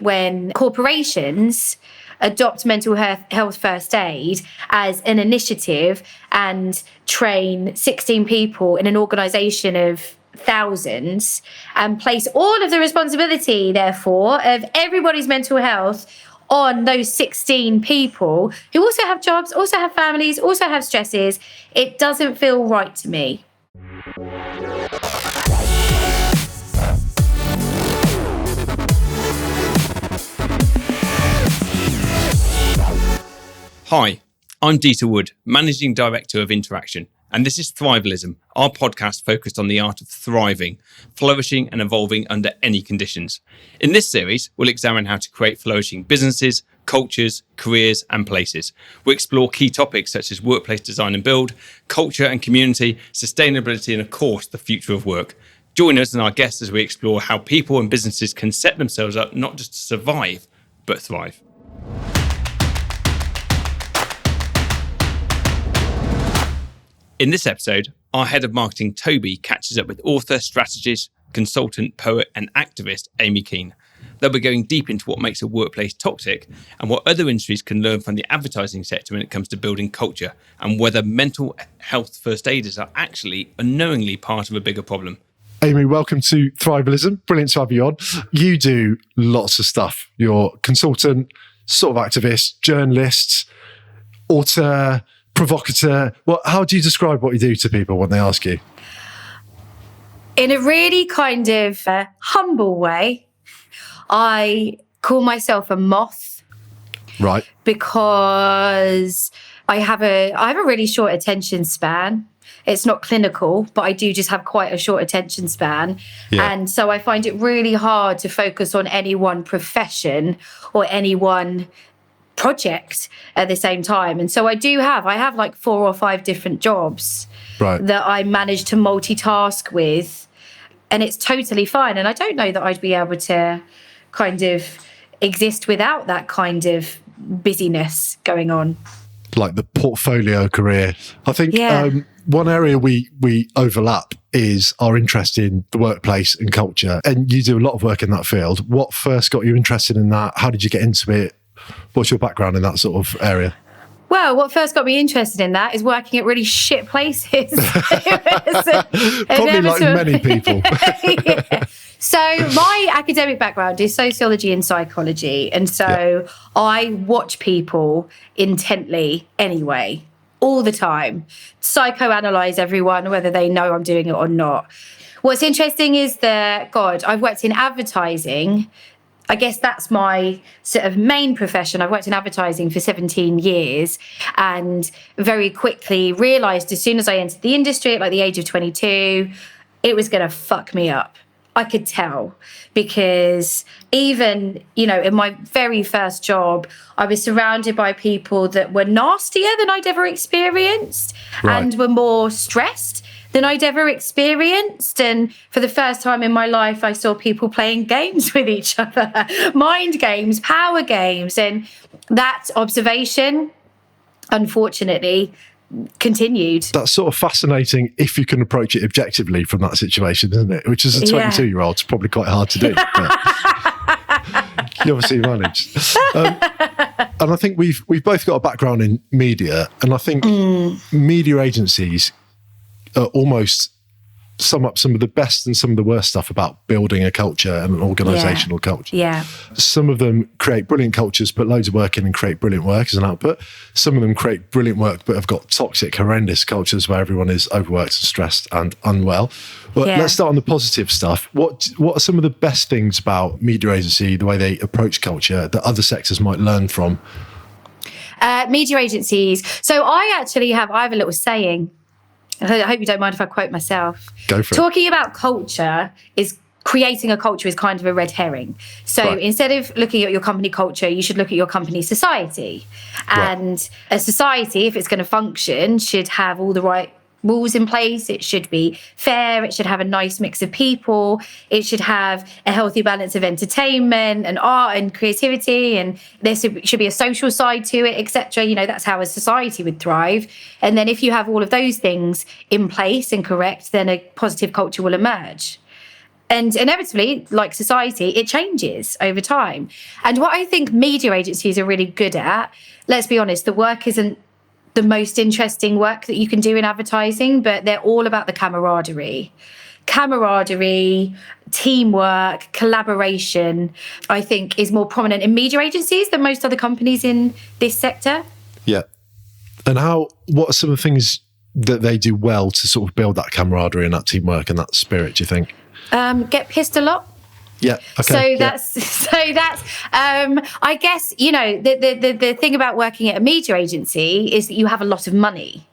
when corporations adopt mental health first aid as an initiative and train 16 people in an organisation of thousands and place all of the responsibility, therefore, of everybody's mental health on those 16 people who also have jobs, also have families, also have stresses. It doesn't feel right to me. Hi, I'm Dieter Wood, Managing Director of Interaction, and this is Thrivalism, our podcast focused on the art of thriving, flourishing and evolving under any conditions. In this series, we'll examine how to create flourishing businesses, cultures, careers and places. We'll explore key topics such as workplace design and build, culture and community, sustainability and of course the future of work. Join us and our guests as we explore how people and businesses can set themselves up not just to survive, but thrive. In this episode, our head of marketing, Toby, catches up with author, strategist, consultant, poet and activist Amy Kean. They'll be going deep into what makes a workplace toxic and what other industries can learn from the advertising sector when it comes to building culture and whether mental health first aiders are actually unknowingly part of a bigger problem. Amy, welcome to Thrivalism. Brilliant to have you on. You do lots of stuff. You're consultant, sort of activist, journalist, author, provocateur. How do you describe what you do to people when they ask you? In a really kind of humble way, I call myself a moth. Right. Because I have a really short attention span. It's not clinical, but I do just have quite a short attention span. Yeah. And so I find it really hard to focus on any one profession or any one project at the same time. And so I have like 4 or 5 different jobs that I manage to multitask with, and it's totally fine. And I don't know that I'd be able to kind of exist without that kind of busyness going on. Like the portfolio career. I think one area we overlap is our interest in the workplace and culture. And you do a lot of work in that field. What first got you interested in that? How did you get into it? What's your background in that sort of area? Well, what first got me interested in that is working at really shit places. Probably like many people. Yeah. So my academic background is sociology and psychology. And so I watch people intently anyway, all the time, psychoanalyze everyone, whether they know I'm doing it or not. What's interesting is that, I've worked in advertising. I guess that's my sort of main profession. I've worked in advertising for 17 years and very quickly realised as soon as I entered the industry at like the age of 22, it was going to fuck me up. I could tell because even, in my very first job, I was surrounded by people that were nastier than I'd ever experienced and were more stressed than I'd ever experienced. And for the first time in my life, I saw people playing games with each other, mind games, power games. And that observation, unfortunately, continued. That's sort of fascinating if you can approach it objectively from that situation, isn't it? Which as a 22-year-old, it's probably quite hard to do. But you obviously managed. And I think we've both got a background in media, and I think media agencies almost sum up some of the best and some of the worst stuff about building a culture and an organisational culture. Yeah. Some of them create brilliant cultures, put loads of work in and create brilliant work as an output. Some of them create brilliant work but have got toxic, horrendous cultures where everyone is overworked and stressed and unwell. Well, let's start on the positive stuff. What are some of the best things about media agency, the way they approach culture, that other sectors might learn from? Media agencies. So I have a little saying. I hope you don't mind if I quote myself. Go for it. Talking about culture is creating a culture is kind of a red herring. So instead of looking at your company culture, you should look at your company society. And a society, if it's going to function, should have all the right rules in place. It should be fair. It should have a nice mix of people. It should have a healthy balance of entertainment and art and creativity. And there should be a social side to it, etc. That's how a society would thrive. And then if you have all of those things in place and correct, then a positive culture will emerge. And inevitably, like society, it changes over time. And what I think media agencies are really good at, let's be honest, the work isn't the most interesting work that you can do in advertising, but they're all about the camaraderie, teamwork, collaboration, I think is more prominent in media agencies than most other companies in this sector. Yeah. And what are some of the things that they do well to sort of build that camaraderie and that teamwork and that spirit, do you think? Get pissed a lot. Yeah. Okay. That's I guess, you know, the thing about working at a media agency is that you have a lot of money.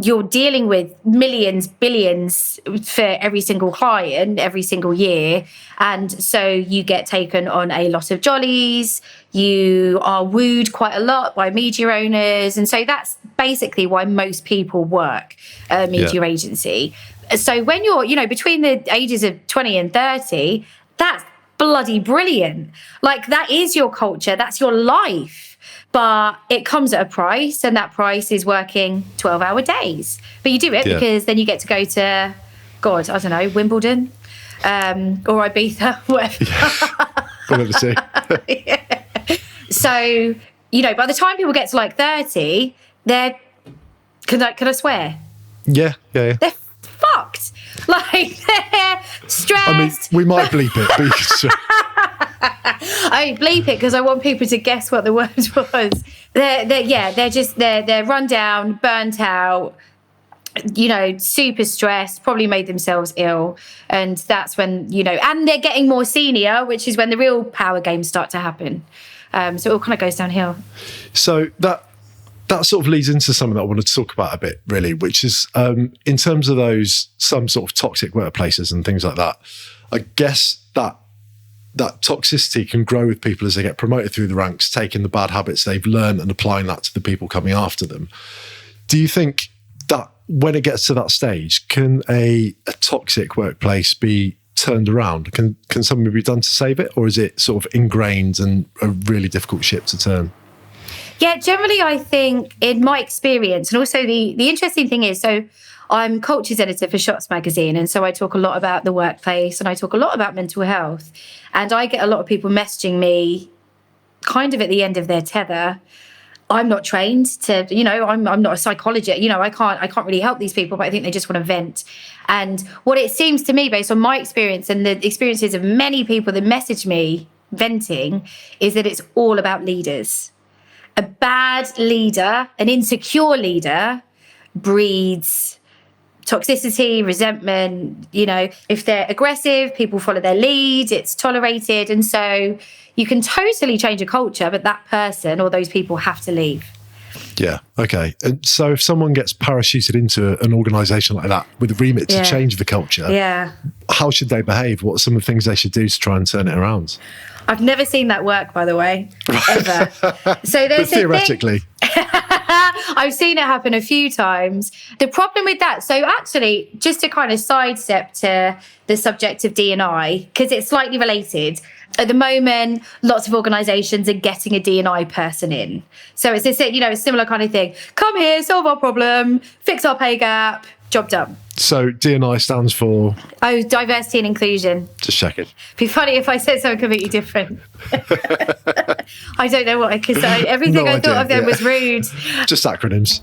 You're dealing with millions, billions for every single client every single year. And so you get taken on a lot of jollies. You are wooed quite a lot by media owners. And so that's basically why most people work at a media agency. So when you're, you know, between the ages of 20 and 30, that's bloody brilliant. Like, that is your culture. That's your life. But it comes at a price, and that price is working 12-hour days. But you do it because then you get to go to, God, I don't know, Wimbledon or Ibiza, whatever. We'll never see. So, you know, by the time people get to like 30, they're, can I swear? Yeah. They're fucked. Like, they're stressed. I mean, we might bleep it, but you can I bleep it because I want people to guess what the word was. They're run down, burnt out, you know, super stressed, probably made themselves ill. And that's when, you know, and they're getting more senior, which is when the real power games start to happen. So it all kind of goes downhill. So that sort of leads into something that I wanted to talk about a bit, really, which is in terms of some sort of toxic workplaces and things like that. I guess that toxicity can grow with people as they get promoted through the ranks, taking the bad habits they've learned and applying that to the people coming after them. Do you think that when it gets to that stage, can a toxic workplace be turned around? Can something be done to save it? Or is it sort of ingrained and a really difficult ship to turn? Yeah, generally, I think in my experience, and also the interesting thing is, so I'm cultures editor for Shots magazine. And so I talk a lot about the workplace and I talk a lot about mental health. And I get a lot of people messaging me kind of at the end of their tether. I'm not trained to, you know, I'm not a psychologist. You know, I can't really help these people, but I think they just want to vent. And what it seems to me, based on my experience and the experiences of many people that message me venting, is that it's all about leaders. A bad leader, an insecure leader, breeds toxicity, resentment. You know, if they're aggressive, people follow their lead, it's tolerated. And so you can totally change a culture, but that person or those people have to leave. Yeah, okay. And so if someone gets parachuted into an organisation like that with a remit to change the culture, how should they behave? What are some of the things they should do to try and turn it around? I've never seen that work, by the way, ever. So there's but theoretically. I've seen it happen a few times. The problem with that, so actually, just to kind of sidestep to the subject of D&I, because it's slightly related. At the moment, lots of organisations are getting a D&I person in. So it's a, you know, a similar kind of thing. Come here, solve our problem, fix our pay gap, job done. So D&I stands for? Oh, diversity and inclusion. Just checking. Be funny if I said something completely different. I don't know what I could say. Everything I thought of them was rude. Just acronyms.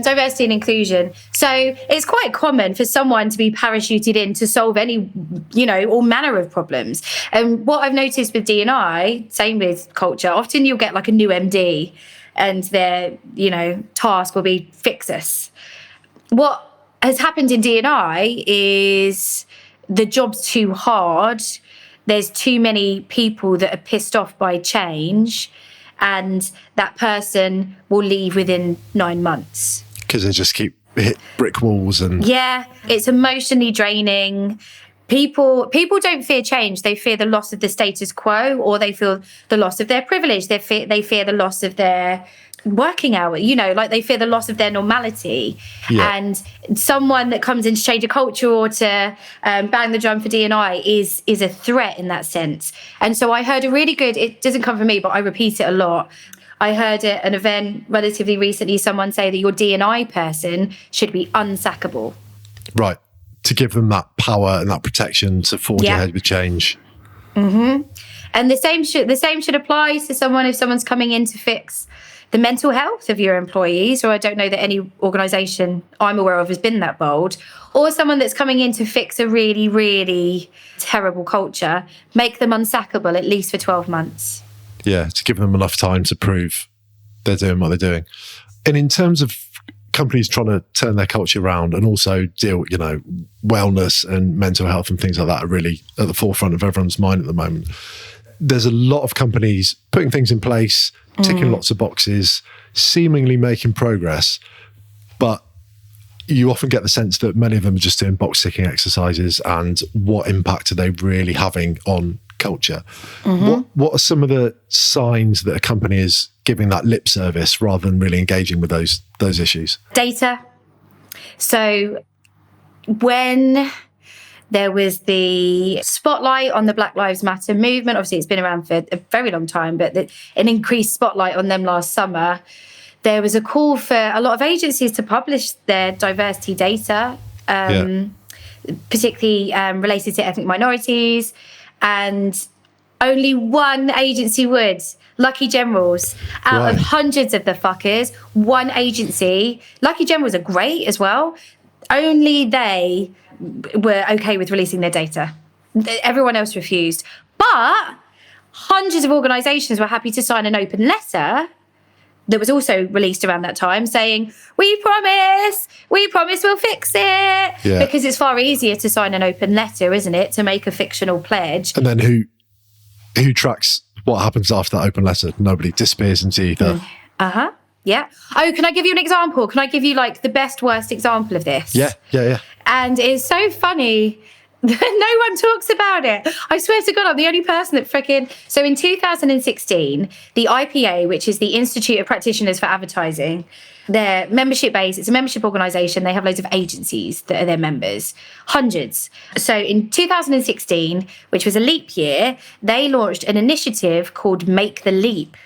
Diversity and inclusion. So it's quite common for someone to be parachuted in to solve any, you know, all manner of problems. And what I've noticed with D&I, same with culture, often you'll get like a new MD and their, you know, task will be fix us. What has happened in D&I is the job's too hard. There's too many people that are pissed off by change, and that person will leave within 9 months. Because they just keep hit brick walls and... Yeah, it's emotionally draining. People don't fear change. They fear the loss of the status quo, or they feel the loss of their privilege. They fear the loss of their working hour, you know, like they fear the loss of their normality. And someone that comes in to change a culture or to bang the drum for D&I is a threat in that sense. And so I heard a really good, it doesn't come from me, but I repeat it a lot. I heard at an event relatively recently someone say that your D&I person should be unsackable. Right. to give them that power and that protection to forge ahead with change. Mm-hmm. And the same should apply to someone if someone's coming in to fix the mental health of your employees, or I don't know that any organisation I'm aware of has been that bold, or someone that's coming in to fix a really, really terrible culture, make them unsackable at least for 12 months. Yeah, to give them enough time to prove they're doing what they're doing. And in terms of companies trying to turn their culture around and also deal, wellness and mental health and things like that are really at the forefront of everyone's mind at the moment. There's a lot of companies putting things in place, ticking lots of boxes, seemingly making progress, but you often get the sense that many of them are just doing box ticking exercises, and what impact are they really having on culture? What are some of the signs that a company is giving that lip service rather than really engaging with those issues? Data. So when there was the spotlight on the Black Lives Matter movement, obviously it's been around for a very long time, but an increased spotlight on them last summer, there was a call for a lot of agencies to publish their diversity data, particularly related to ethnic minorities. And only one agency would. Lucky Generals. Out of hundreds of the fuckers, one agency. Lucky Generals are great as well. Only they were okay with releasing their data. Everyone else refused. But hundreds of organisations were happy to sign an open letter that was also released around that time saying, we promise we'll fix it. Yeah. Because it's far easier to sign an open letter, isn't it, to make a fictional pledge. And then who tracks what happens after that open letter? Nobody. Disappears into ether. Yeah. Oh, can I give you an example? Can I give you the best, worst example of this? Yeah. And it's so funny that no one talks about it. I swear to God, I'm the only person that So in 2016, the IPA, which is the Institute of Practitioners for Advertising, their membership base, it's a membership organisation. They have loads of agencies that are their members, hundreds. So in 2016, which was a leap year, they launched an initiative called Make the Leap.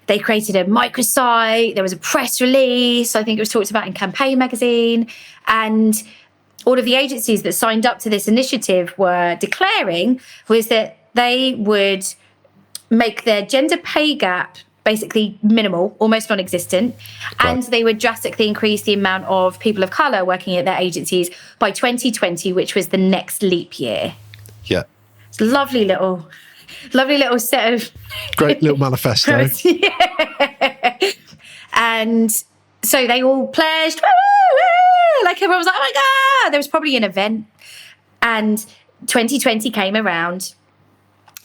They created a microsite. There was a press release. I think it was talked about in Campaign magazine. And all of the agencies that signed up to this initiative were declaring was that they would make their gender pay gap basically minimal, almost non-existent, and they would drastically increase the amount of people of colour working at their agencies by 2020, which was the next leap year. Yeah. It's a lovely little set of... Great little manifesto. Yeah. And so they all pledged, woo, like everyone was like, oh my God, there was probably an event. And 2020 came around.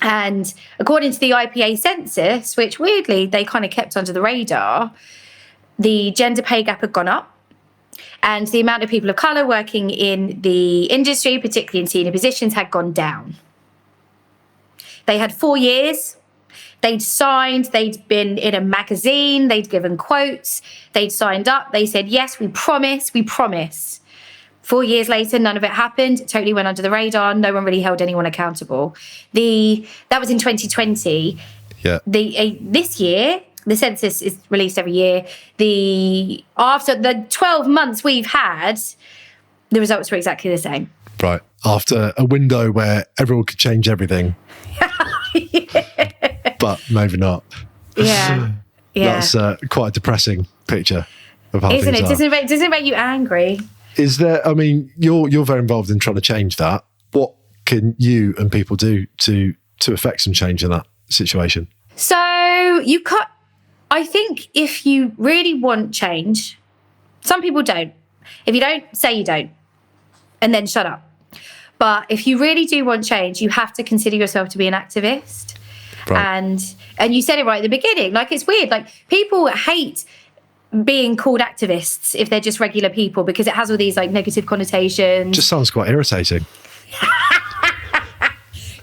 And according to the IPA census, which weirdly they kind of kept under the radar, the gender pay gap had gone up. And the amount of people of colour working in the industry, particularly in senior positions, had gone down. They had 4 years. They'd signed, they'd been in a magazine, they'd given quotes, they'd signed up, they said, yes, we promise. 4 years later, none of it happened. It totally went under the radar. No one really held anyone accountable. That was in 2020. Yeah. This year, the census is released every year. After the 12 months we've had, the results were exactly the same. Right. After a window where everyone could change everything. But maybe not. Yeah. That's quite a depressing picture of how Isn't things it? are. Doesn't it make you angry? Is there, you're very involved in trying to change that. What can you and people do to affect some change in that situation? So I think if you really want change, some people don't. If you don't, say you don't, and then shut up. But if you really do want change, you have to consider yourself to be an activist. Right. And you said it right at the beginning. It's weird. People hate being called activists if they're just regular people because it has all these negative connotations. Just sounds quite irritating.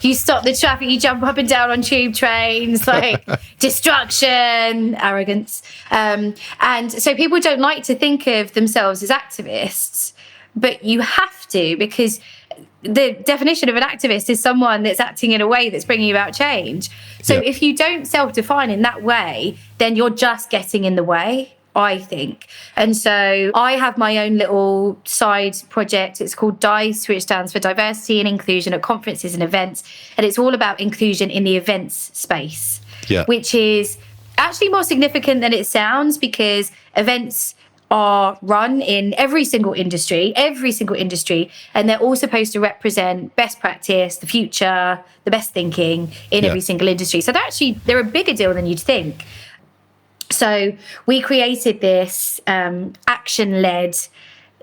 You stop the traffic, you jump up and down on tube trains, destruction, arrogance. And so people don't like to think of themselves as activists, but you have to, because the definition of an activist is someone that's acting in a way that's bringing about change. So if you don't self-define in that way, then you're just getting in the way. I think. And so I have my own little side project. It's called DICE, which stands for Diversity and Inclusion at Conferences and Events. And it's all about inclusion in the events space, which is actually more significant than it sounds, because events are run in every single industry, and they're all supposed to represent best practice, the future, the best thinking in every single industry. So they're a bigger deal than you'd think. So we created this action-led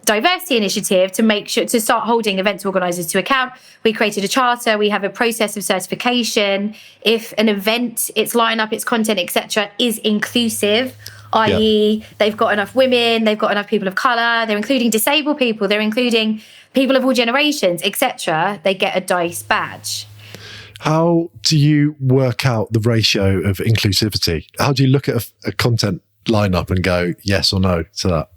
diversity initiative to start holding events organisers to account. We created a charter. We have a process of certification. If an event, its lineup, its content, etc., is inclusive, i.e. they've got enough women, they've got enough people of colour, they're including disabled people, they're including people of all generations, etc., they get a DICE badge. How do you work out the ratio of inclusivity? How do you look at a content lineup and go yes or no to that?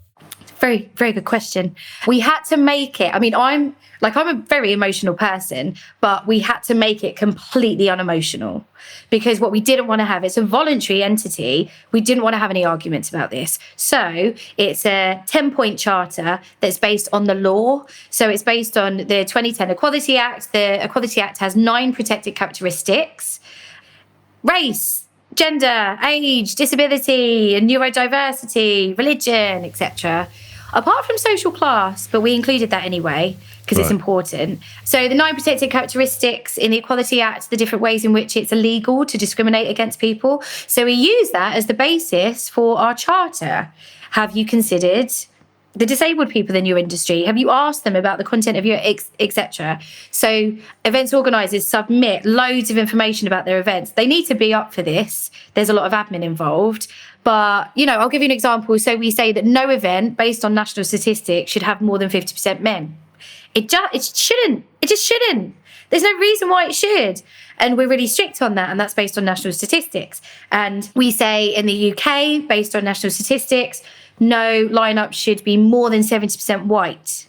Very, very good question. We had to make it. I mean, I'm a very emotional person, but we had to make it completely unemotional, because what we didn't want to have, it's a voluntary entity. We didn't want to have any arguments about this. So it's a 10-point charter that's based on the law. So it's based on the 2010 Equality Act. The Equality Act has 9 protected characteristics: race, gender, age, disability, neurodiversity, religion, etc. Apart from social class, but we included that anyway because it's important. So the 9 protected characteristics in the Equality Act, the different ways in which it's illegal to discriminate against people. So we use that as the basis for our charter. Have you considered the disabled people in your industry? Have you asked them about the content of your etc.? So events organisers submit loads of information about their events. They need to be up for this. There's a lot of admin involved. But, I'll give you an example. So we say that no event based on national statistics should have more than 50% men. It just shouldn't. There's no reason why it should. And we're really strict on that. And that's based on national statistics. And we say in the UK, based on national statistics, no lineup should be more than 70% white.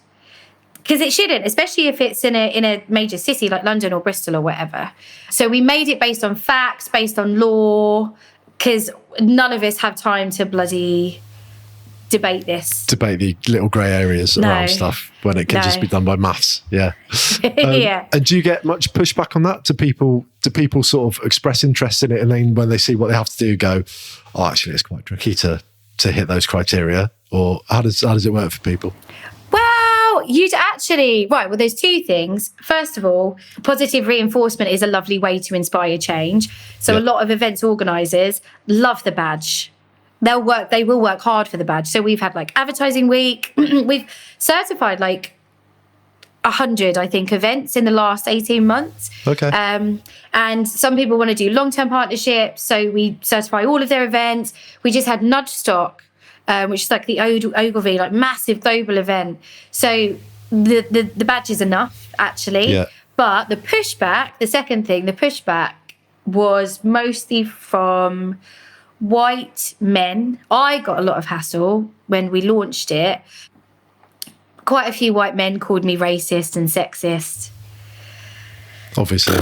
Because it shouldn't, especially if it's in a major city like London or Bristol or whatever. So we made it based on facts, based on law, because none of us have time to bloody debate this. Debate the little grey areas around stuff when it can just be done by maths. Yeah. Yeah. And do you get much pushback on that? Do people sort of express interest in it, and then when they see what they have to do, go, oh, actually, it's quite tricky to hit those criteria? Or how does it work for people? Well, there's 2 things. First of all, positive reinforcement is a lovely way to inspire change. So a lot of events organisers love the badge. They will work hard for the badge. So we've had advertising week. We've certified 100, I think, events in the last 18 months. Okay. And some people want to do long-term partnerships. So we certify all of their events. We just had Nudge Stock, which is the Ogilvy, massive global event. So the badge is enough, actually. Yeah. But the pushback was mostly from white men. I got a lot of hassle when we launched it. Quite a few white men called me racist and sexist. Obviously.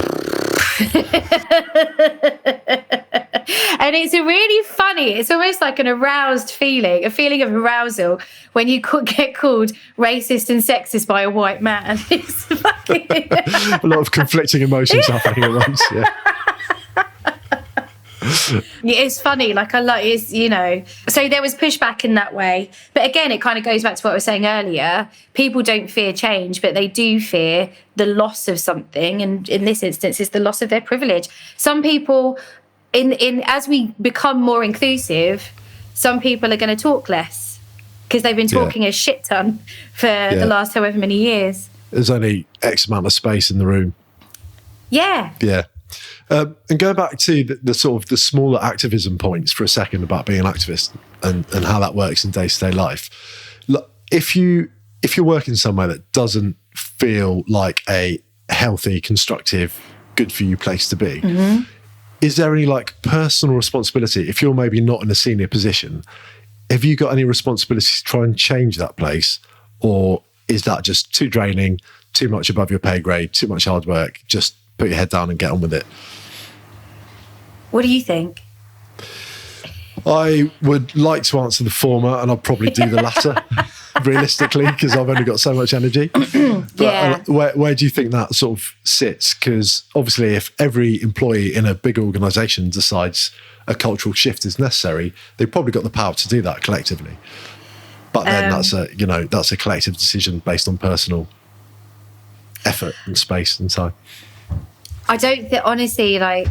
And it's really funny. It's almost like an aroused feeling, a feeling of arousal when you get called racist and sexist by a white man. It's fucking... a lot of conflicting emotions happening at once. Yeah. It's funny, So there was pushback in that way. But again, it kind of goes back to what I was saying earlier. People don't fear change, but they do fear the loss of something. And in this instance, it's the loss of their privilege. Some people, as we become more inclusive, some people are going to talk less because they've been talking a shit ton for the last however many years. There's only X amount of space in the room. Yeah. Yeah. And going back to the sort of the smaller activism points for a second about being an activist and how that works in day-to-day life. Look, if you're working somewhere that doesn't feel like a healthy, constructive, good for you place to be, is there any personal responsibility? If you're maybe not in a senior position, have you got any responsibility to try and change that place? Or is that just too draining, too much above your pay grade, too much hard work? Just put your head down and get on with it. What do you think? I would like to answer the former, and I'll probably do the latter, realistically, because I've only got so much energy. But where do you think that sort of sits? Because obviously, if every employee in a big organisation decides a cultural shift is necessary, they've probably got the power to do that collectively. But then that's a collective decision based on personal effort and space and time. I don't think, honestly, like,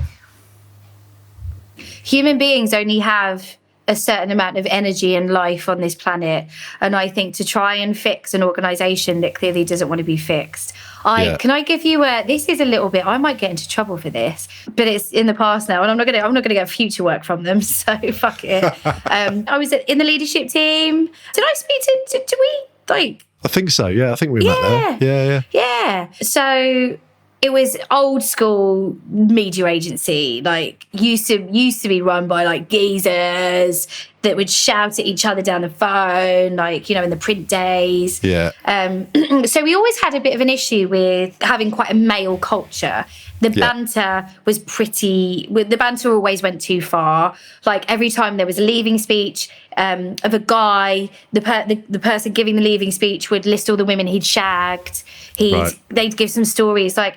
human beings only have a certain amount of energy and life on this planet. And I think to try and fix an organisation that clearly doesn't want to be fixed. Can I give you this is a little bit, I might get into trouble for this, but it's in the past now, and I'm not gonna get future work from them, so fuck it. I was in the leadership team. Did I speak to, did we, like? I think so, yeah. I think we met there. Yeah. So it was old school media agency, like used to be run by like geezers that would shout at each other down the phone, like, in the print days. Yeah. So we always had a bit of an issue with having quite a male culture. The banter was the banter always went too far. Like every time there was a leaving speech of a guy, the person giving the leaving speech would list all the women he'd shagged. They'd give some stories. Like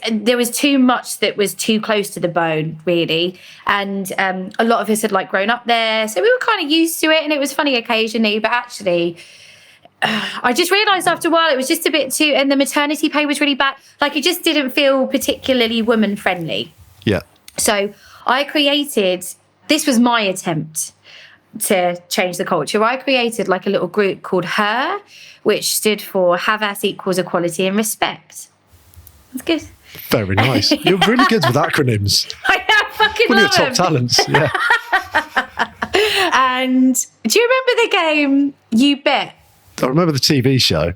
there was too much that was too close to the bone, really. And a lot of us had like grown up there, so we were kind of used to it. And it was funny occasionally, but actually, I just realised after a while it was just a bit too, and the maternity pay was really bad. Like it just didn't feel particularly woman friendly. Yeah. So this was my attempt to change the culture. I created like a little group called HER, which stood for Have Us Equals Equality and Respect. That's good. Very nice. You're really good with acronyms. I am fucking one of your love top talents. Yeah. And do you remember the game You Bet? I remember the TV show.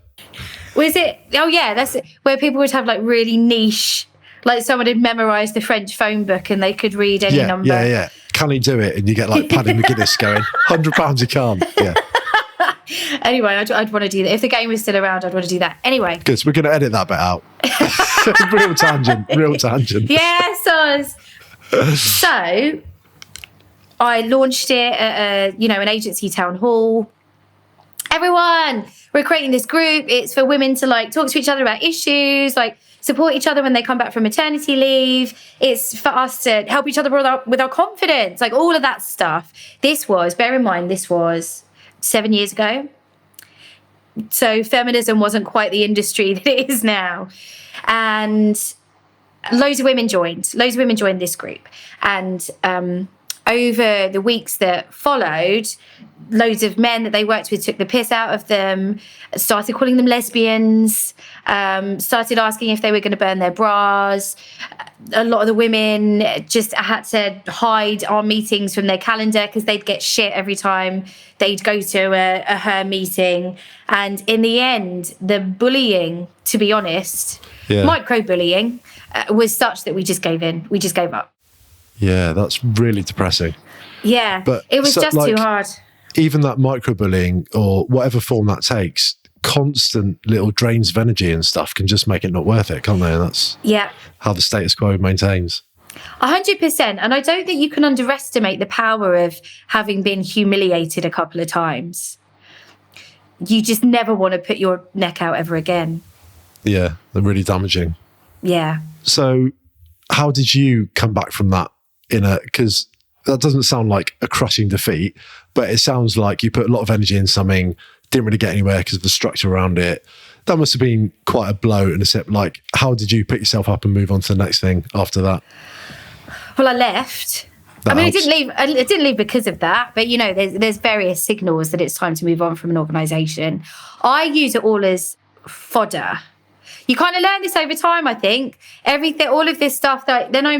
Was it? Oh yeah, that's it, where people would have like really niche, like someone had memorised the French phone book and they could read any number. Yeah. Can he do it? And you get like Paddy McGuinness going, £100 he can't. Yeah. Anyway, I'd want to do that. If the game was still around, I'd want to do that. Anyway. Good, so we're going to edit that bit out. Real tangent. Yes, So I launched it at an agency town hall. Everyone, we're creating this group. It's for women to like talk to each other about issues, like support each other when they come back from maternity leave. It's for us to help each other with our confidence, like all of that stuff. Bear in mind, this was 7 years ago. So feminism wasn't quite the industry that it is now. And loads of women joined this group. And over the weeks that followed, loads of men that they worked with took the piss out of them, started calling them lesbians, started asking if they were going to burn their bras. A lot of the women just had to hide our meetings from their calendar because they'd get shit every time they'd go to a HER meeting. And in the end, the bullying, to be honest, micro-bullying, was such that we just gave in. We just gave up. Yeah, that's really depressing. Yeah, but it was just too hard. Even that microbullying or whatever form that takes, constant little drains of energy and stuff can just make it not worth it, can't they? And that's how the status quo maintains. 100%. And I don't think you can underestimate the power of having been humiliated a couple of times. You just never want to put your neck out ever again. Yeah, they're really damaging. Yeah. So how did you come back from that? Because that doesn't sound like a crushing defeat, but it sounds like you put a lot of energy in something, didn't really get anywhere because of the structure around it. That must have been quite a blow and a step. Like, how did you pick yourself up and move on to the next thing after that? Well, I left. I didn't leave. I didn't leave because of that, but there's various signals that it's time to move on from an organisation. I use it all as fodder. You kind of learn this over time, I think. Everything, all of this stuff. Then I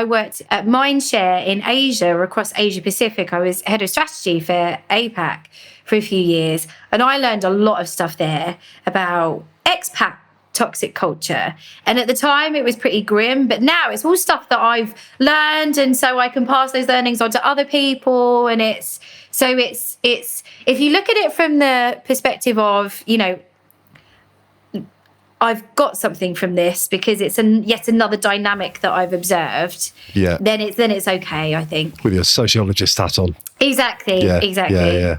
worked at Mindshare in Asia, across Asia Pacific. I was head of strategy for APAC for a few years. And I learned a lot of stuff there about expat toxic culture. And at the time it was pretty grim, but now it's all stuff that I've learned. And so I can pass those learnings on to other people. And it's if you look at it from the perspective of, I've got something from this because it's yet another dynamic that I've observed. Yeah. Then it's okay, I think. With your sociologist hat on. Exactly. Exactly. Yeah.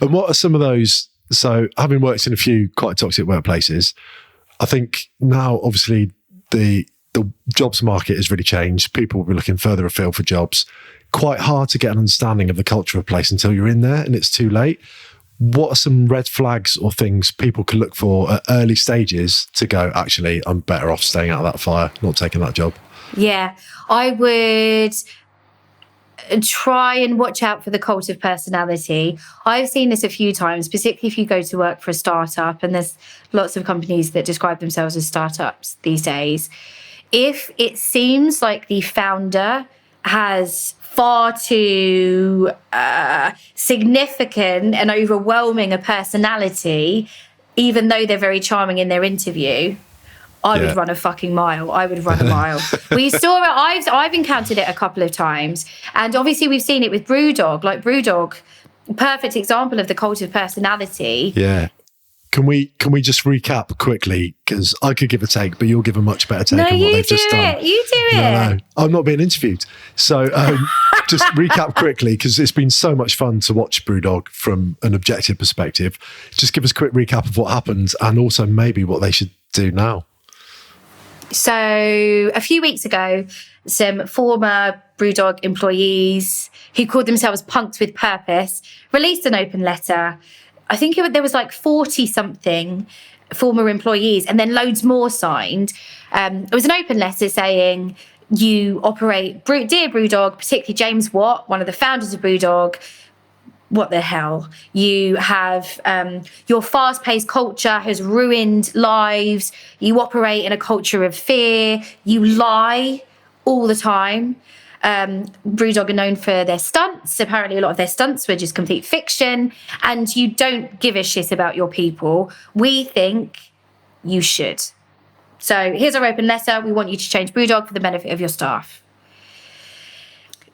And what are some of those? So, having worked in a few quite toxic workplaces, I think now obviously the jobs market has really changed. People will be looking further afield for jobs. Quite hard to get an understanding of the culture of a place until you're in there and it's too late. What are some red flags or things people can look for at early stages to go, actually, I'm better off staying out of that fire, not taking that job? Yeah, I would try and watch out for the cult of personality. I've seen this a few times, particularly if you go to work for a startup, and there's lots of companies that describe themselves as startups these days. If it seems like the founder has far too significant and overwhelming a personality, even though they're very charming in their interview, I would run a fucking mile. I would run a mile. We saw it. I've encountered it a couple of times. And obviously we've seen it with Brewdog. Like Brewdog, perfect example of the cult of personality. Yeah. Can we just recap quickly? Because I could give a take, but you'll give a much better take on what they've just done. You do it. No, I'm not being interviewed. So just recap quickly, because it's been so much fun to watch Brewdog from an objective perspective. Just give us a quick recap of what happened and also maybe what they should do now. So a few weeks ago, some former Brewdog employees who called themselves Punks with Purpose released an open letter. I think there was like 40-something former employees and then loads more signed. It was an open letter saying, you operate, dear Brewdog, particularly James Watt, one of the founders of Brewdog, what the hell? You have your fast-paced culture has ruined lives. You operate in a culture of fear. You lie all the time. Brewdog are known for their stunts. Apparently, a lot of their stunts were just complete fiction. And you don't give a shit about your people. We think you should. So here's our open letter. We want you to change Brewdog for the benefit of your staff.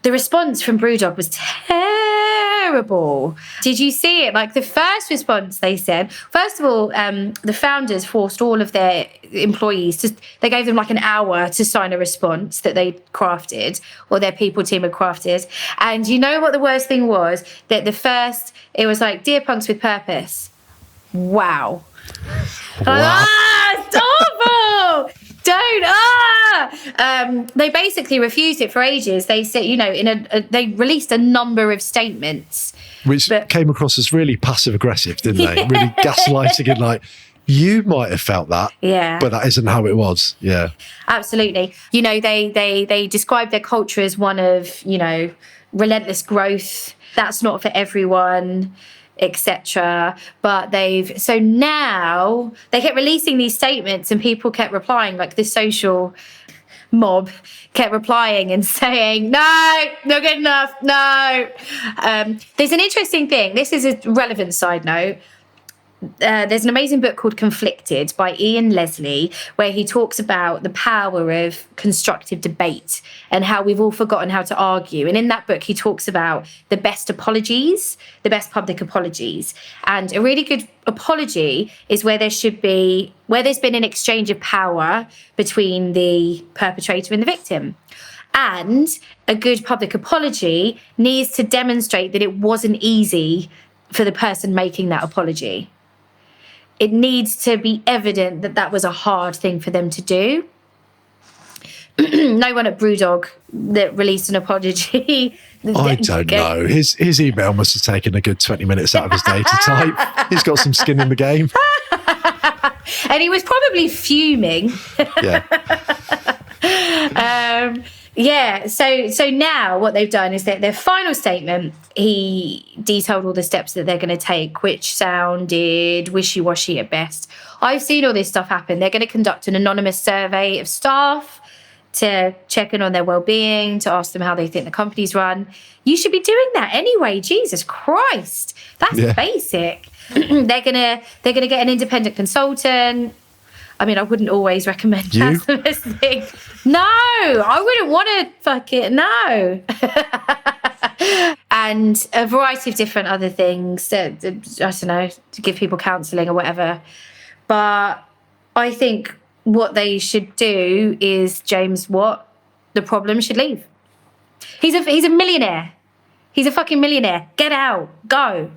The response from Brewdog was terrible. Did you see it? Like the first response they said, first of all, the founders forced all of their employees they gave them like an hour to sign a response that they crafted, or their people team had crafted. And you know what the worst thing was? That it was like, Dear Punks with Purpose. Wow. It's awful. Don't. They basically refused it for ages. They said, they released a number of statements. Which came across as really passive aggressive, didn't they? Really gaslighting and like, you might have felt that, but that isn't how it was. Yeah. Absolutely. They described their culture as one of, relentless growth. That's not for everyone, etc. But now they kept releasing these statements and people kept replying, like the social mob kept replying and saying, no, not good enough, no. There's an interesting thing. This is a relevant side note. There's an amazing book called Conflicted by Ian Leslie, where he talks about the power of constructive debate and how we've all forgotten how to argue. And in that book, he talks about the best apologies, the best public apologies. And a really good apology is where there's been an exchange of power between the perpetrator and the victim. And a good public apology needs to demonstrate that it wasn't easy for the person making that apology. It needs to be evident that that was a hard thing for them to do. No one at Brewdog that released an apology. I don't know. His email must have taken a good 20 minutes out of his day to type. He's got some skin in the game. And he was probably fuming. Yeah. So now what they've done is that their final statement, he detailed all the steps that they're going to take, which sounded wishy-washy at best. I've seen all this stuff happen. They're going to conduct an anonymous survey of staff to check in on their well-being, to ask them how they think the company's run. You should be doing that anyway. Jesus Christ. That's basic. They're gonna get an independent consultant. I mean, I wouldn't always recommend that sort of thing. No, I wouldn't want to fucking, no. And a variety of different other things, I don't know, to give people counselling or whatever. But I think what they should do is James Watt, the problem should leave. He's a millionaire. He's a fucking millionaire. Get out. Go.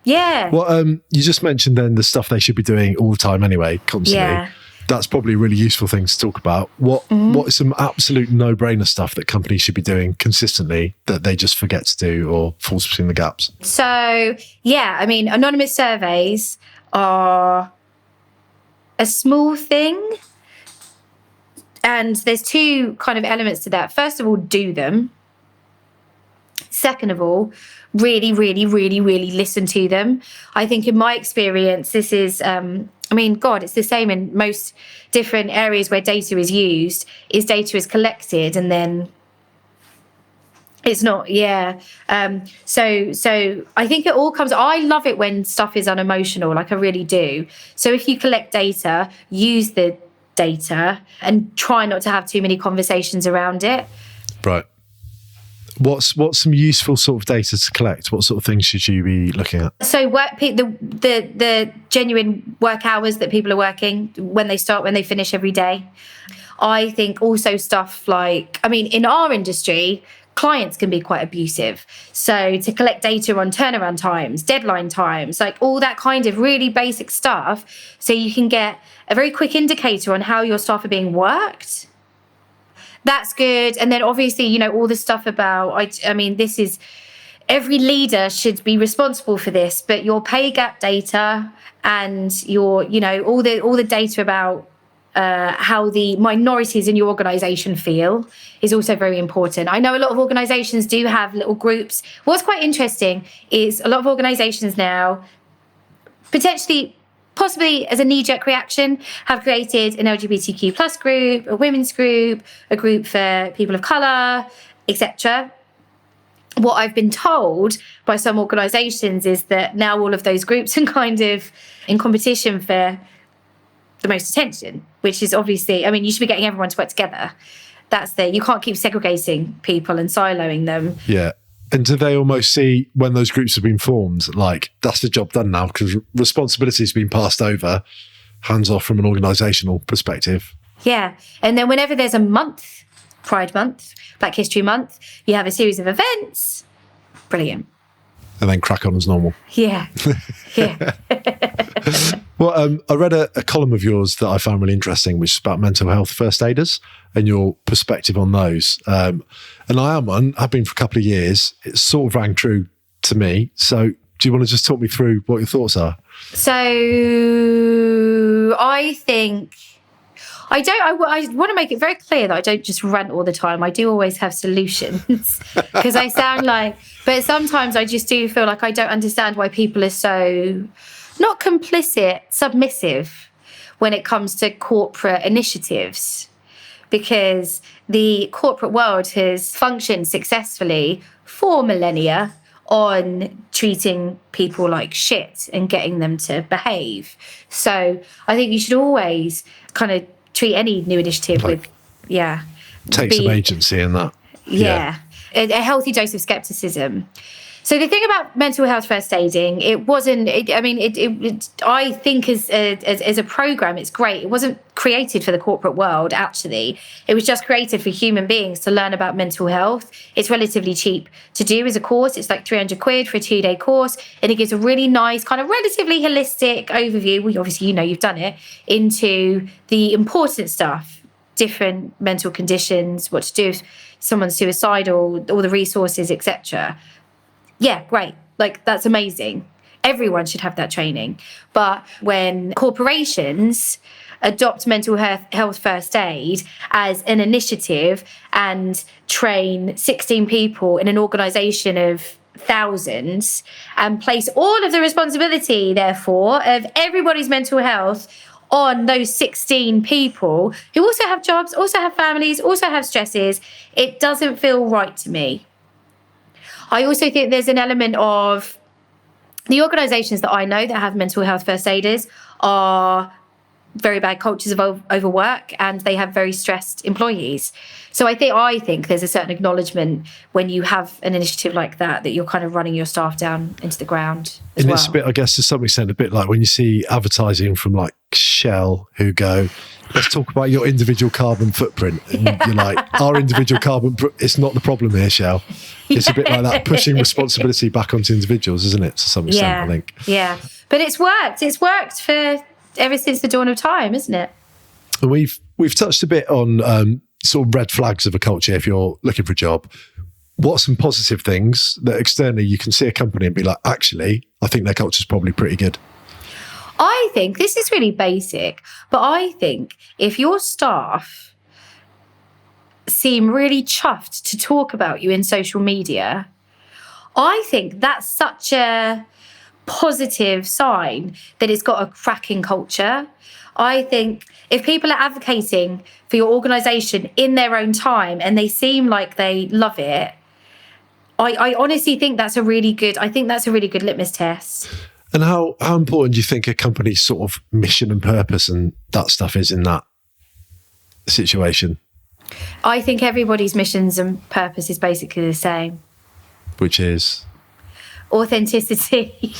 Yeah. Well, you just mentioned then the stuff they should be doing all the time anyway, constantly. Yeah. That's probably a really useful thing to talk about. What is some absolute no-brainer stuff that companies should be doing consistently that they just forget to do or falls between the gaps? So, yeah, I mean, anonymous surveys are a small thing. And there's two kind of elements to that. First of all, do them. Second of all, really, really, really, really listen to them. I think in my experience, this is, it's the same in most different areas where data is used, is data is collected and then it's not, So I think it all comes, I love it when stuff is unemotional, like I really do. So if you collect data, use the data and try not to have too many conversations around it. Right. What's some useful sort of data to collect? What sort of things should you be looking at? So the genuine work hours that people are working, when they start, when they finish every day. I think also stuff like, in our industry, clients can be quite abusive. So to collect data on turnaround times, deadline times, like all that kind of really basic stuff, so you can get a very quick indicator on how your staff are being worked. That's good. And then obviously, all the stuff about, this is, every leader should be responsible for this, but your pay gap data and your, all the data about how the minorities in your organisation feel is also very important. I know a lot of organisations do have little groups. What's quite interesting is a lot of organisations now, possibly as a knee-jerk reaction, have created an LGBTQ plus group, a women's group, a group for people of colour, etc. What I've been told by some organisations is that now all of those groups are kind of in competition for the most attention, which is obviously, you should be getting everyone to work together. You can't keep segregating people and siloing them. Yeah. And do they almost see when those groups have been formed, like that's the job done now because responsibility has been passed over, hands off from an organisational perspective? Yeah. And then whenever there's a month, Pride Month, Black History Month, you have a series of events. Brilliant. And then crack on as normal. Yeah. Yeah. Well, I read a column of yours that I found really interesting, which is about mental health first aiders and your perspective on those. And I am one, I've been for a couple of years. It sort of rang true to me. So do you want to just talk me through what your thoughts are? So I think, I want to make it very clear that I don't just rant all the time. I do always have solutions because I sound like, but sometimes I just do feel like I don't understand why people are so not complicit, submissive when it comes to corporate initiatives, because the corporate world has functioned successfully for millennia on treating people like shit and getting them to behave. So I think you should always kind of treat any new initiative take some agency in that. Yeah. A healthy dose of skepticism. So the thing about mental health first aiding, I think as a program, it's great. It wasn't created for the corporate world, actually. It was just created for human beings to learn about mental health. It's relatively cheap to do as a course. It's like 300 quid for a 2-day course. And it gives a really nice kind of relatively holistic overview. Well, obviously, you've done it, into the important stuff, different mental conditions, what to do if someone's suicidal, all the resources, etc. Yeah, great. Like, that's amazing. Everyone should have that training. But when corporations adopt mental health first aid as an initiative and train 16 people in an organisation of thousands and place all of the responsibility, therefore, of everybody's mental health on those 16 people who also have jobs, also have families, also have stresses, it doesn't feel right to me. I also think there's an element of the organisations that I know that have mental health first aiders are very bad cultures of overwork, and they have very stressed employees. So I think there's a certain acknowledgement when you have an initiative like that you're kind of running your staff down into the ground as and well. it's a bit, I guess, to some extent, a bit like when you see advertising from like Shell who go, let's talk about your individual carbon footprint. And you're like, our individual carbon, it's not the problem here, Shell. It's a bit like that, pushing responsibility back onto individuals, isn't it, to some extent, I think. Yeah. But it's worked. It's worked for ever since the dawn of time, isn't it? And we've touched a bit on sort of red flags of a culture if you're looking for a job. What are some positive things that externally you can see a company and be like, actually, I think their culture's probably pretty good? I think this is really basic, but I think if your staff seem really chuffed to talk about you in social media, I think that's such a positive sign that it's got a cracking culture. I think if people are advocating for your organisation in their own time and they seem like they love it, I honestly think that's a really good litmus test. And how important do you think a company's sort of mission and purpose and that stuff is in that situation? I think everybody's missions and purpose is basically the same. Which is? Authenticity.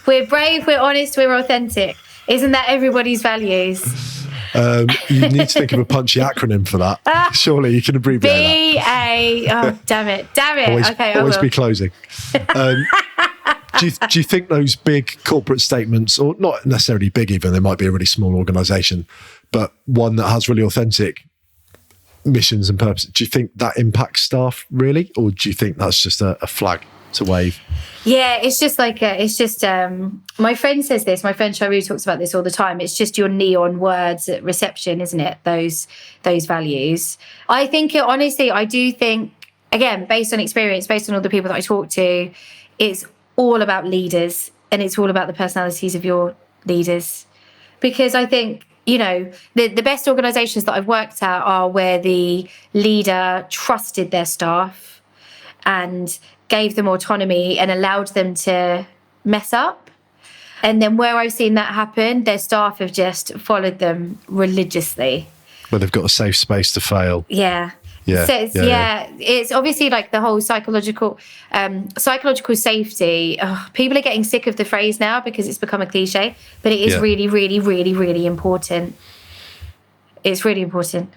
We're brave, we're honest, we're authentic. Isn't that everybody's values? You need to think of a punchy acronym for that. Surely you can abbreviate B-A... Oh, damn it. Always be closing. Do you think those big corporate statements, or not necessarily big even, they might be a really small organisation, but one that has really authentic missions and purposes, do you think that impacts staff really? Or do you think that's just a flag to wave? Yeah, it's just like, my friend says this, my friend Sharu talks about this all the time. It's just your neon words at reception, isn't it? Those values. I think, honestly, I do think, again, based on experience, based on all the people that I talk to, it's all about leaders and it's all about the personalities of your leaders. Because I think, the best organisations that I've worked at are where the leader trusted their staff and gave them autonomy and allowed them to mess up. And then where I've seen that happen, their staff have just followed them religiously. Where they've got a safe space to fail. Yeah. Yeah. So it's obviously like the whole psychological safety. People are getting sick of the phrase now because it's become a cliche, but it is really, really, really, really important. It's really important.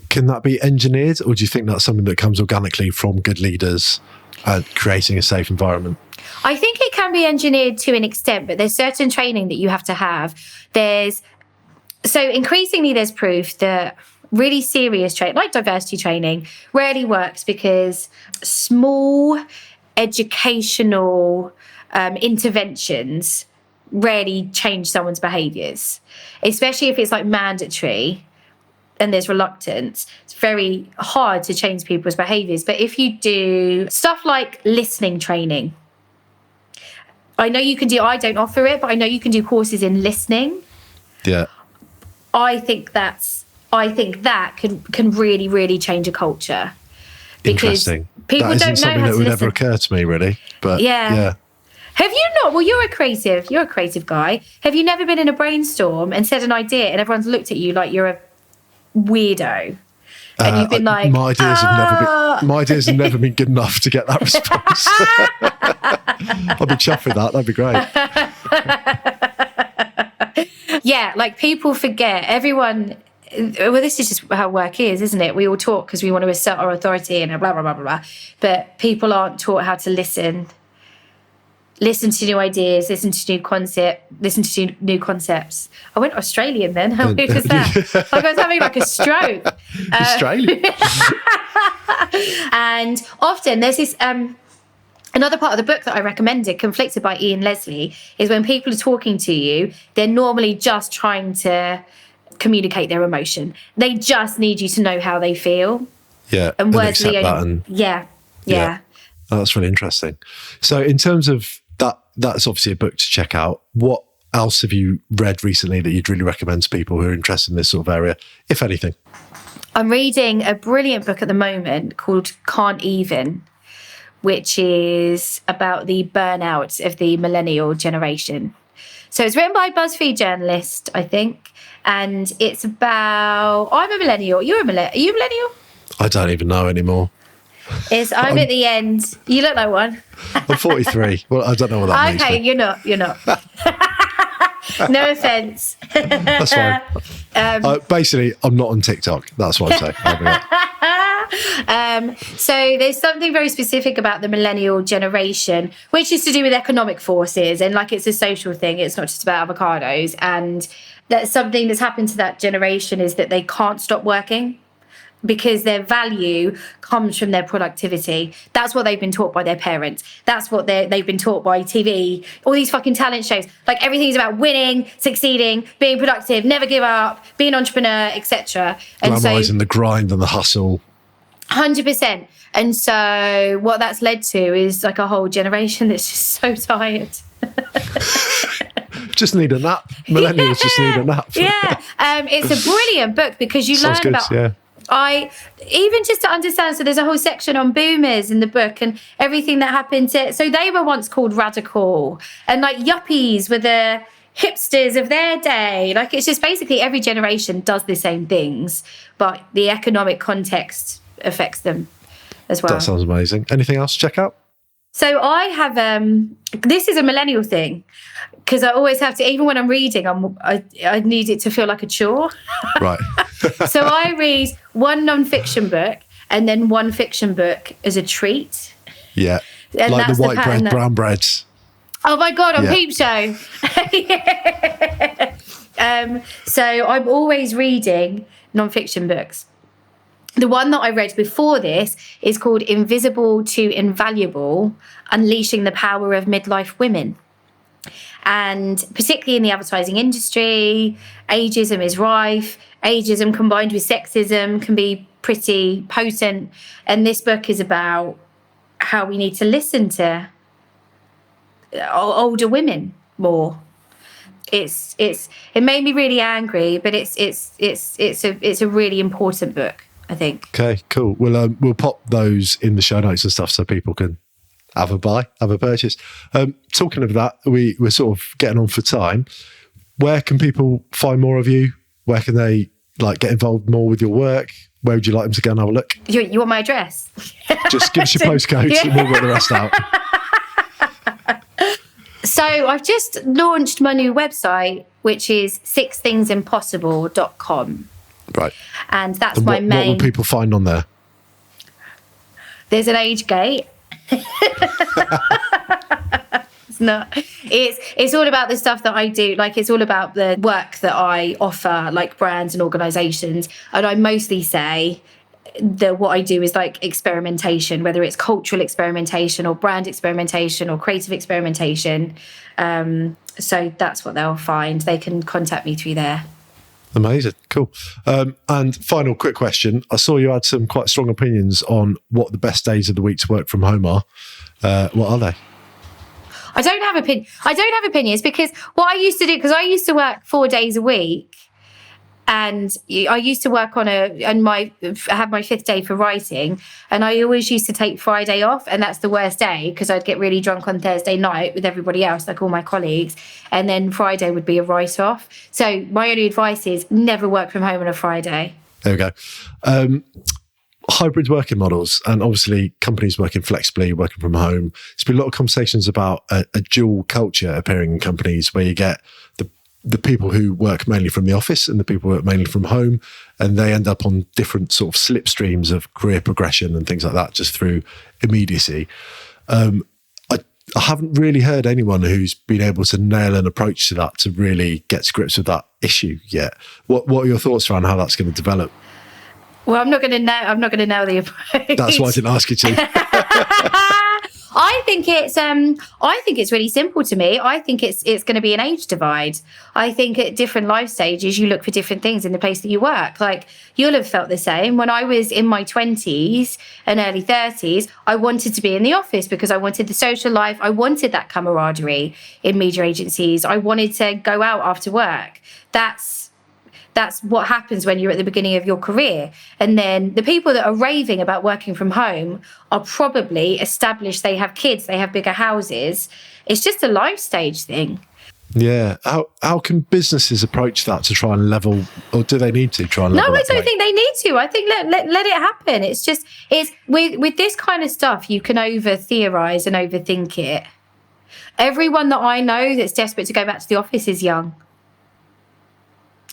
Can that be engineered, or do you think that's something that comes organically from good leaders and creating a safe environment? I think it can be engineered to an extent, but there's certain training that you have to have. So increasingly there's proof that really serious training, like diversity training, rarely works because small educational interventions rarely change someone's behaviours, especially if it's like mandatory and there's reluctance. It's very hard to change people's behaviours. But if you do stuff like listening training, I know you can do, I don't offer it, but I know you can do courses in listening. Yeah. I think that can really, really change a culture. Because interesting. People that don't know something how that to would listen. ever occur to me, really. But yeah. Have you not? Well, you're a creative guy. Have you never been in a brainstorm and said an idea and everyone's looked at you like you're a weirdo? And you've been like, my ideas have never been good enough to get that response. I'd be chuffed with that. That'd be great. Yeah, like people forget. Everyone. Well, this is just how work is, isn't it? We all talk because we want to assert our authority and blah, blah, blah, blah, blah. But people aren't taught how to listen to new ideas, listen to new concepts. I went Australian then. How weird was that? Like I was having like a stroke. Australian. And often there's this... Another part of the book that I recommended, Conflicted by Ian Leslie, is when people are talking to you, they're normally just trying to communicate their emotion. They just need you to know how they feel. Yeah. And words accept that and yeah. Oh, that's really interesting. So in terms of that's obviously a book to check out. What else have you read recently that you'd really recommend to people who are interested in this sort of area, if anything? I'm reading a brilliant book at the moment called Can't Even, which is about the burnout of the millennial generation. So it's written by a BuzzFeed journalist, I think. And it's about, I'm a millennial. Are you a millennial? I don't even know anymore. I'm at the end. You look like one. I'm 43. Well, I don't know what that means. Okay, you're not. No offence. That's fine. Basically, I'm not on TikTok. That's what I'm saying. So there's something very specific about the millennial generation, which is to do with economic forces, and like it's a social thing. It's not just about avocados. And that's something that's happened to that generation is that they can't stop working, because their value comes from their productivity. That's what they've been taught by their parents. That's what they've been taught by TV, all these fucking talent shows. Like everything's about winning, succeeding, being productive, never give up, being an entrepreneur, etc. Glamorizing the grind and the hustle. 100%. And so what that's led to is like a whole generation that's just so tired. Just need a nap. Millennials just need a nap. Yeah. It's a brilliant book because you Sounds learn good, about... yeah. Even just to understand, so there's a whole section on boomers in the book and everything that happened to, so they were once called radical, and like yuppies were the hipsters of their day. Like it's just basically every generation does the same things, but the economic context affects them as well. That sounds amazing. Anything else to check out? So I have, this is a millennial thing, because I always have to, even when I'm reading, I need it to feel like a chore. Right. So I read one non-fiction book and then one fiction book as a treat. Yeah. And like that's the white bread, brown breads. Oh my God, on Peep Show. So I'm always reading non-fiction books. The one that I read before this is called Invisible to Invaluable, Unleashing the Power of Midlife Women. And particularly in the advertising industry, ageism is rife. Ageism combined with sexism can be pretty potent. And this book is about how we need to listen to older women more. It made me really angry, but it's a really important book, I think. Okay, cool. We'll pop those in the show notes and stuff so people can have a purchase. Talking of that, we're sort of getting on for time. Where can people find more of you? Where can they get involved more with your work? Where would you like them to go and have a look? You want my address? Just give us your postcode and we'll work the rest out. So I've just launched my new website, which is sixthingsimpossible.com. Right. And that's and my main... What will people find on there? There's an age gate. It's not. It's all about the stuff that I do. Like, it's all about the work that I offer, like brands and organizations. And I mostly say that what I do is like experimentation, whether it's cultural experimentation or brand experimentation or creative experimentation. So that's what they'll find. They can contact me through there. Amazing. Cool. And final quick question. I saw you had some quite strong opinions on what the best days of the week to work from home are. What are they? I don't have opinions because what I used to do, because I used to work 4 days a week, and I used to work I had my 5th day for writing, and I always used to take Friday off, and that's the worst day because I'd get really drunk on Thursday night with everybody else, like all my colleagues, and then Friday would be a write-off. So my only advice is never work from home on a Friday. There we go. Hybrid working models, and obviously companies working flexibly, working from home. There's been a lot of conversations about a dual culture appearing in companies where you get the people who work mainly from the office and the people who work mainly from home, and they end up on different sort of slipstreams of career progression and things like that just through immediacy. I haven't really heard anyone who's been able to nail an approach to that to really get to grips with that issue yet. What are your thoughts around how that's going to develop? Well, I'm not going to nail the approach. That's why I didn't ask you to. I think it's really simple to me. I think it's going to be an age divide. I think at different life stages, you look for different things in the place that you work. Like, you'll have felt the same. When I was in my 20s and early 30s, I wanted to be in the office because I wanted the social life. I wanted that camaraderie in media agencies. I wanted to go out after work. That's what happens when you're at the beginning of your career. And then the people that are raving about working from home are probably established. They have kids, they have bigger houses. It's just a life stage thing. Yeah. How can businesses approach that to try and level, or do they need to try and level? No, I don't think they need to. I think let it happen. It's with this kind of stuff, you can over theorize and overthink it. Everyone that I know that's desperate to go back to the office is young.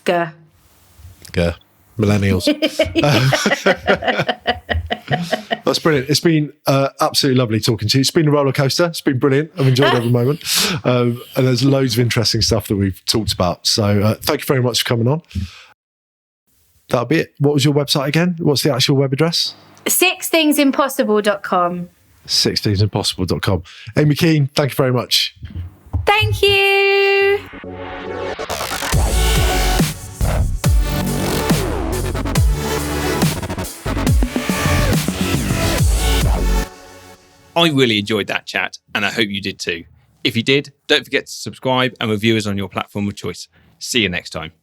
Gah. Millennials. That's brilliant. It's been absolutely lovely talking to you. It's been a roller coaster. It's been brilliant. I've enjoyed every moment. And there's loads of interesting stuff that we've talked about. So thank you very much for coming on. That'll be it. What was your website again? What's the actual web address? 6thingsimpossible.com. 6thingsimpossible.com. Amy Kean, thank you very much. Thank you. I really enjoyed that chat, and I hope you did too. If you did, don't forget to subscribe and review us on your platform of choice. See you next time.